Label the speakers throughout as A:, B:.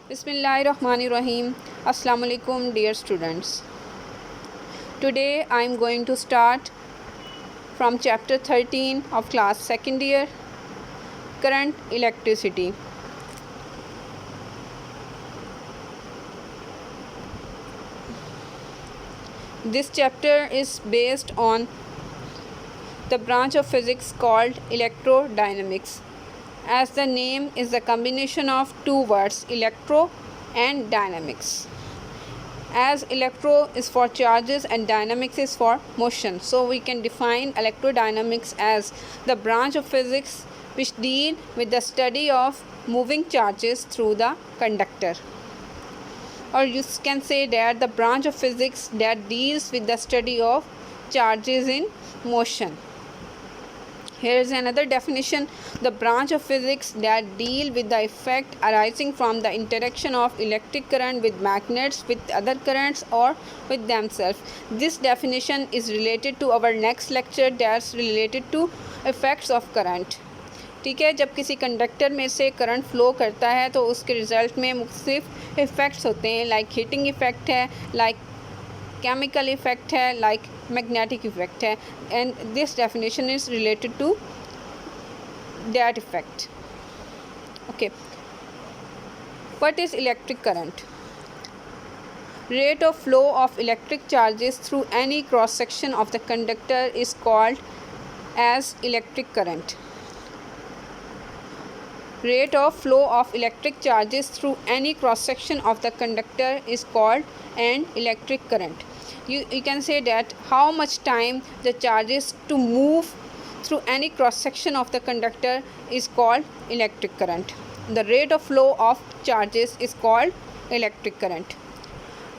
A: Bismillahirrahmanirrahim. Assalamu alaikum dear students. Today I am going to start from chapter 13 of class second year, current electricity. This chapter is based on the branch of physics called electrodynamics. As the name is the combination of two words, electro and dynamics. As electro is for charges and dynamics is for motion, so we can define electrodynamics as the branch of physics which deal with the study of moving charges through the conductor. Or you can say that the branch of physics that deals with the study of charges in motion. Here is another definition: the branch of physics that deal with the effect arising from the interaction of electric current with magnets, with other currents or with themselves. This definition is related to our next lecture, that's related to effects of current. ठीक है, जब किसी conductor में से current flow करता है तो उसके रिज़ल्ट में मुख्तलिफ इफ़ेक्ट्स होते हैं, लाइक हीटिंग इफ़ेक्ट है, लाइक केमिकल इफ़ेक्ट है, लाइक मैग्नेटिक इफ़ेक्ट है, and this definition is related to that effect. Okay, what is electric current? Rate of flow of electric charges through any cross section of the conductor is called as electric current. Rate of flow of electric charges through any cross section of the conductor is called an electric current. You can say that how much time the charges to move through any cross section of the conductor is called electric current. The rate of flow of charges is called electric current.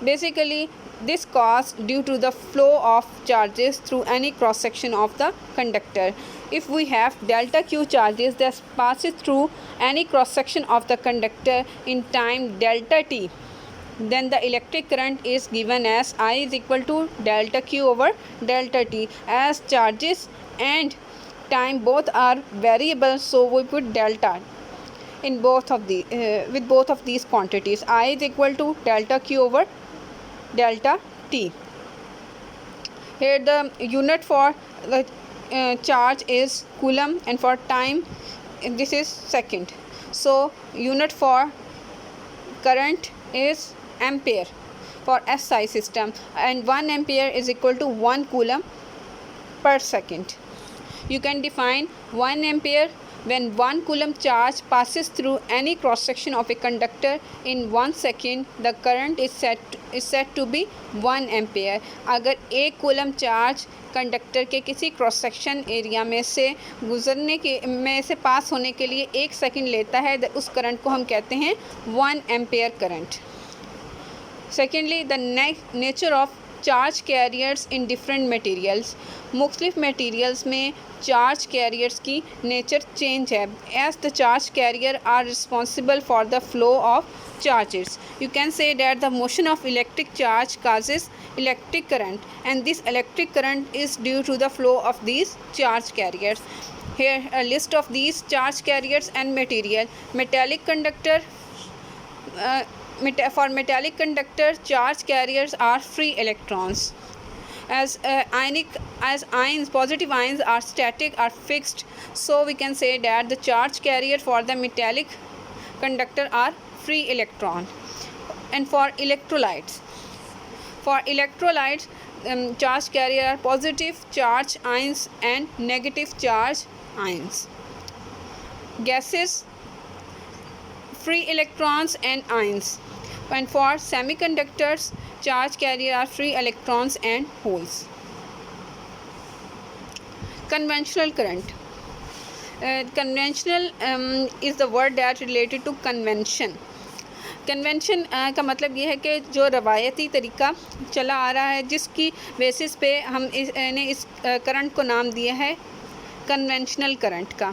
A: Basically, this caused due to the flow of charges through any cross section of the conductor. If we have delta Q charges that passes through any cross section of the conductor in time delta t, then the electric current is given as I is equal to delta Q over delta t. As charges and time both are variable, so we put delta in both of the with both of these quantities. I is equal to delta Q over delta t. Here the unit for the charge is coulomb, and for time this is second. So unit for current is ampere for SI system, and 1 ampere is equal to 1 coulomb per second. You can define 1 ampere when 1 coulomb charge passes through any cross section of a conductor in 1 second, the current is said to be 1 ampere. अगर 1 coulomb charge conductor के किसी cross section area में से गुजरने के में से पास होने के लिए 1 सेकंड लेता है, उस करंट को हम कहते हैं 1 ampere current. Secondly, the nature of charge carriers in different materials. मुख्तलिफ मटेरियल्स में चार्ज कैरियर्स की नेचर चेंज है. As the charge carrier are responsible for the flow of charges, you can say that the motion of electric charge causes electric current, and this electric current is due to the flow of these charge carriers. Here a list of these charge carriers and material. Metallic conductor, for metallic conductor, charge carriers are free electrons. As ions, positive ions are static, are fixed, so we can say that the charge carrier for the metallic conductor are free electron. And for electrolytes, charge carrier are positive charge ions and negative charge ions. Gases, free electrons and ions. And for semiconductors, charge carrier are free electrons and holes. Conventional current. Conventional is the word that related to convention. Convention का मतलब ये है कि जो रवायती तरीका चला आ रहा है, जिसकी बेसिस पे हम इस करंट को नाम दिया है कन्वेंशनल करंट का.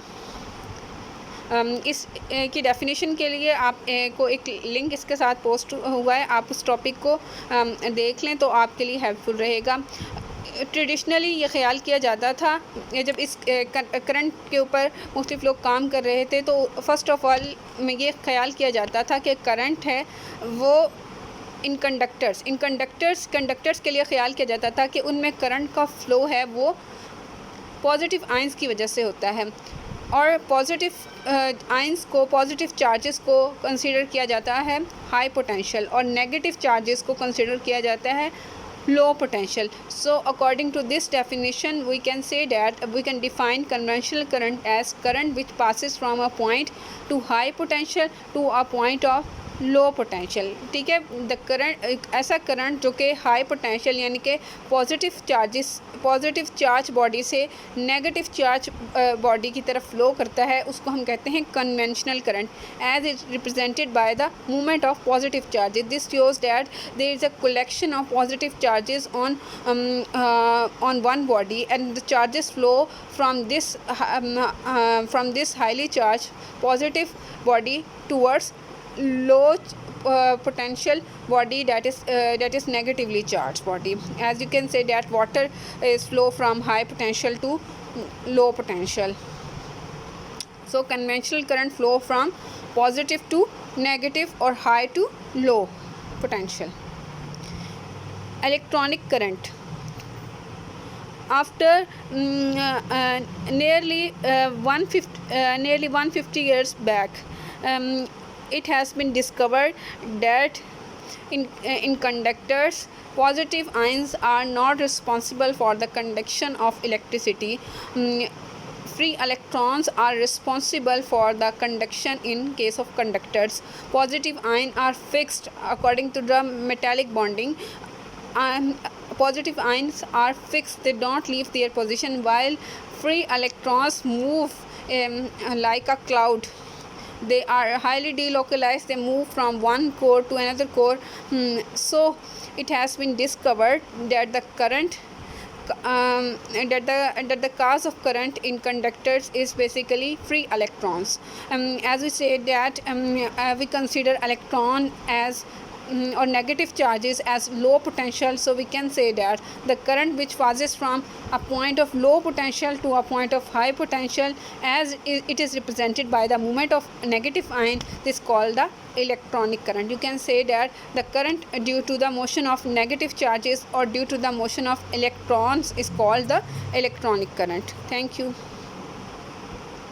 A: इस की डेफिनेशन के लिए आप को एक लिंक इसके साथ पोस्ट हुआ है, आप उस टॉपिक को देख लें तो आपके लिए हेल्पफुल रहेगा. ट्रेडिशनली ये ख्याल किया जाता था, जब इस करंट के ऊपर मुख्तलिफ लोग काम कर रहे थे, तो फ़र्स्ट ऑफ़ ऑल में ये ख्याल किया जाता था कि करंट है वो इन कंडक्टर्स के लिए ख्याल किया जाता था कि उनमें करंट का फ़्लो है वो पॉजिटिव आयंस की वजह से होता है, और पॉजिटिव आयंस को, पॉजिटिव चार्जेस को कंसीडर किया जाता है हाई पोटेंशियल, और नेगेटिव चार्जेस को कंसीडर किया जाता है low potential. So according to this definition, we can say that we can define conventional current as current which passes from a point to high potential to a point of low potential. ठीक है, the current, ऐसा current जो कि high potential यानी कि positive charge body से negative charge body की तरफ फ्लो करता है, उसको हम कहते हैं conventional current, as it represented by the movement of positive charges. This shows that there is a collection of positive charges on one body, and the charges flow from this highly charged positive body towards low potential body, that is negatively charged body. As you can say that water is flow from high potential to low potential. So conventional current flow from positive to negative or high to low potential. Electronic current. After nearly 150 years back, it has been discovered that in conductors, positive ions are not responsible for the conduction of electricity. Free electrons are responsible for the conduction in case of conductors. Positive ions are fixed according to the metallic bonding. Positive ions are fixed, they don't leave their position, while free electrons move like a cloud. They are highly delocalized, they move from one core to another core. So it has been discovered that the current that the cause of current in conductors is basically free electrons. As we said that we consider electron as or negative charges as low potential, so we can say that the current which passes from a point of low potential to a point of high potential, as it is represented by the movement of negative ion, this is called the electronic current. You can say that the current due to the motion of negative charges or due to the motion of electrons is called the electronic current. Thank you.